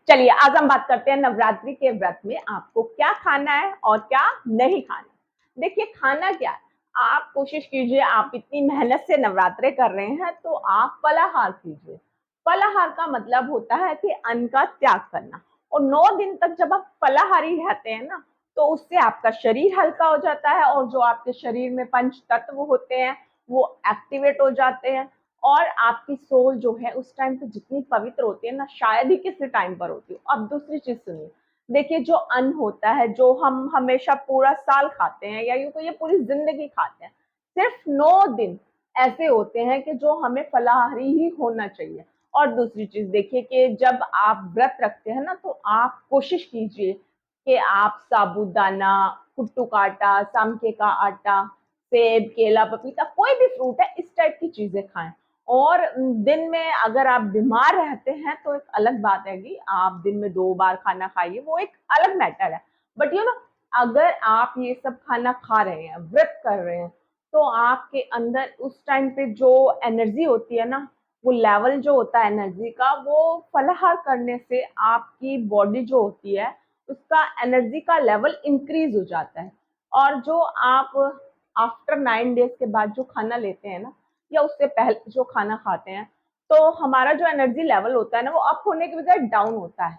चलिए आज हम बात करते हैं नवरात्रि के व्रत में आपको क्या खाना है और क्या नहीं खाना। देखिए खाना क्या है, आप कोशिश कीजिए, आप इतनी मेहनत से नवरात्रे कर रहे हैं तो आप फलाहार कीजिए। फलाहार का मतलब होता है कि अन्न का त्याग करना, और 9 दिन तक जब आप फलाहारी रहते हैं ना, तो उससे आपका शरीर हल्का हो जाता है और जो आपके शरीर में पंच तत्व होते हैं वो एक्टिवेट हो जाते हैं। और आपकी सोल जो है उस टाइम पे जितनी पवित्र होती है ना, शायद ही किसी टाइम पर होती हो। अब दूसरी चीज सुनिए, देखिए जो अन्न होता है जो हम हमेशा पूरा साल खाते हैं या यूं कहिए पूरी जिंदगी खाते हैं, सिर्फ 9 दिन ऐसे होते हैं कि जो हमें फलाहारी ही होना चाहिए। और दूसरी चीज देखिए कि जब आप व्रत रखते हैं ना, तो आप कोशिश कीजिए कि आप साबूदाना, कुट्टू का आटा, सामके का आटा, सेब, केला, पपीता, कोई भी फ्रूट है, इस टाइप की चीजें खाएं। और दिन में अगर आप बीमार रहते हैं तो एक अलग बात है कि आप दिन में 2 बार खाना खाइए, वो एक अलग मैटर है। बट अगर आप ये सब खाना खा रहे हैं, व्रत कर रहे हैं, तो आपके अंदर उस टाइम पे जो एनर्जी होती है ना, वो लेवल जो होता है एनर्जी का, वो फलाहार करने से आपकी बॉडी जो होती है, उसका एनर्जी का लेवल इंक्रीज हो जाता है। और जो आप आफ्टर 9 डेज के बाद जो खाना लेते हैं ना, या उससे पहले जो खाना खाते हैं, तो हमारा जो एनर्जी लेवल होता है ना, वो अप होने के बजाय डाउन होता है।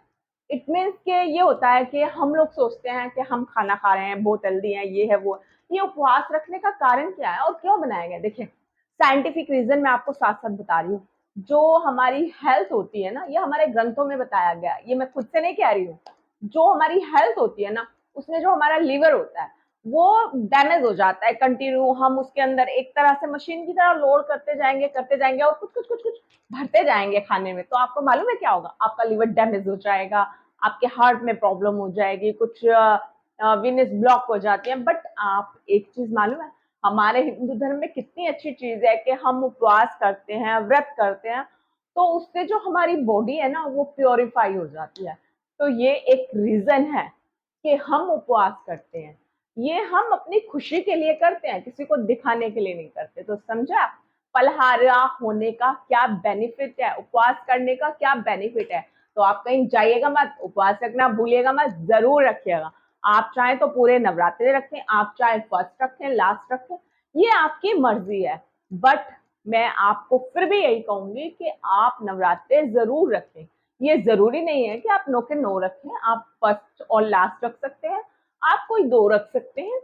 इट मीन्स कि ये होता है कि हम लोग सोचते हैं कि हम खाना खा रहे हैं, बहुत हेल्दी है, ये है वो है। ये उपवास रखने का कारण क्या है और क्यों बनाया गया है? देखिए, साइंटिफिक रीजन मैं आपको साथ-साथ बता रही हूँ। जो हमारी हेल्थ होती है ना, ये हमारे ग्रंथों में बताया गया है, ये मैं खुद से नहीं कह रही हूँ। जो हमारी हेल्थ होती है ना, उसमें जो हमारा लीवर होता है, वो डैमेज हो जाता है कंटिन्यू। हम उसके अंदर एक तरह से मशीन की तरह लोड करते जाएंगे और कुछ भरते जाएंगे खाने में। तो आपको मालूम है क्या होगा? आपका लीवर डैमेज हो जाएगा, आपके हार्ट में प्रॉब्लम हो जाएगी, कुछ वेनस ब्लॉक हो जाती है। बट आप एक चीज मालूम है, हमारे हिंदू धर्म में कितनी अच्छी चीज है कि हम उपवास करते हैं, व्रत करते हैं, तो उससे जो हमारी बॉडी है ना, वो प्योरीफाई हो जाती है। तो ये एक रीजन है कि हम उपवास करते हैं। ये हम अपनी खुशी के लिए करते हैं, किसी को दिखाने के लिए नहीं करते। तो समझा फलहारा होने का क्या बेनिफिट है, उपवास करने का क्या बेनिफिट है। तो आप कहीं जाइएगा मत, उपवास रखना भूलिएगा मत, जरूर रखिएगा। आप चाहे तो पूरे नवरात्रे रखें, आप चाहे फर्स्ट रखें, लास्ट रखें, ये आपकी मर्जी है। बट मैं आपको फिर भी यही कहूंगी कि आप नवरात्रे जरूर रखें। ये जरूरी नहीं है कि आप 9 के 9 रखें, आप फर्स्ट और लास्ट रख सकते हैं, आप कोई 2 रख सकते हैं,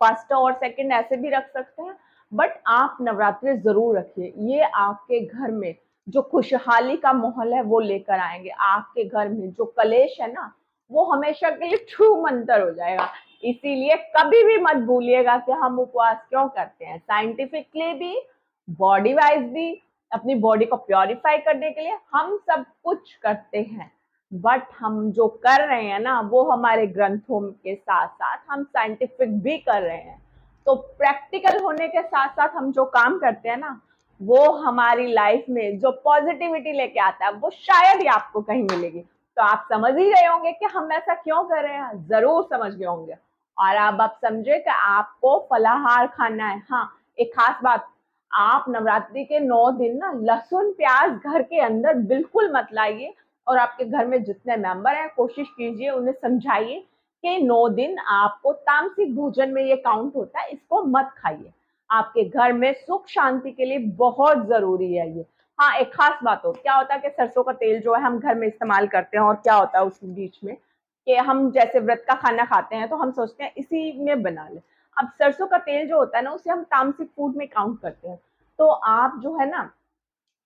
फर्स्ट और सेकंड ऐसे भी रख सकते हैं। बट आप नवरात्रि जरूर रखिए, ये आपके घर में जो खुशहाली का माहौल है वो लेकर आएंगे। आपके घर में जो कलेश है ना, वो हमेशा के लिए छू मंतर हो जाएगा। इसीलिए कभी भी मत भूलिएगा कि हम उपवास क्यों करते हैं, साइंटिफिकली भी, बॉडी वाइज भी, अपनी बॉडी को प्योरीफाई करने के लिए हम सब कुछ करते हैं। बट हम जो कर रहे हैं ना, वो हमारे ग्रंथों के साथ साथ हम साइंटिफिक भी कर रहे हैं। तो प्रैक्टिकल होने के साथ साथ हम जो काम करते हैं ना, वो हमारी लाइफ में जो पॉजिटिविटी लेके आता है, वो शायद ही आपको कहीं मिलेगी। तो आप समझ ही गए होंगे कि हम ऐसा क्यों कर रहे हैं, जरूर समझ गए होंगे। और अब आप समझे कि आपको फलाहार खाना है। हाँ, एक खास बात, आप नवरात्रि के 9 दिन ना लहसुन प्याज घर के अंदर बिल्कुल मत लाइए। और आपके घर में जितने मेंबर हैं, कोशिश कीजिए उन्हें समझाइए कि 9 दिन आपको तामसिक भोजन में ये काउंट होता है, इसको मत खाइए। आपके घर में सुख शांति के लिए बहुत जरूरी है ये। हाँ, एक खास बात हो, क्या होता है कि सरसों का तेल जो है हम घर में इस्तेमाल करते हैं, और क्या होता है उस बीच में कि हम जैसे व्रत का खाना खाते हैं तो हम सोचते हैं इसी में बना ले। अब सरसों का तेल जो होता है ना, उसे हम तामसिक फूड में काउंट करते हैं। तो आप जो है ना,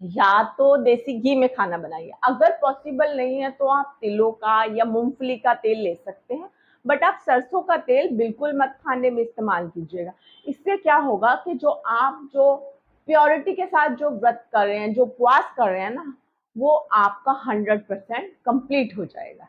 या तो देसी घी में खाना बनाइए, अगर पॉसिबल नहीं है तो आप तिलों का या मूंगफली का तेल ले सकते हैं। बट आप सरसों का तेल बिल्कुल मत खाने में इस्तेमाल कीजिएगा। इससे क्या होगा कि जो प्योरिटी के साथ जो व्रत कर रहे हैं, जो उपवास कर रहे हैं ना, वो आपका 100% कंप्लीट हो जाएगा।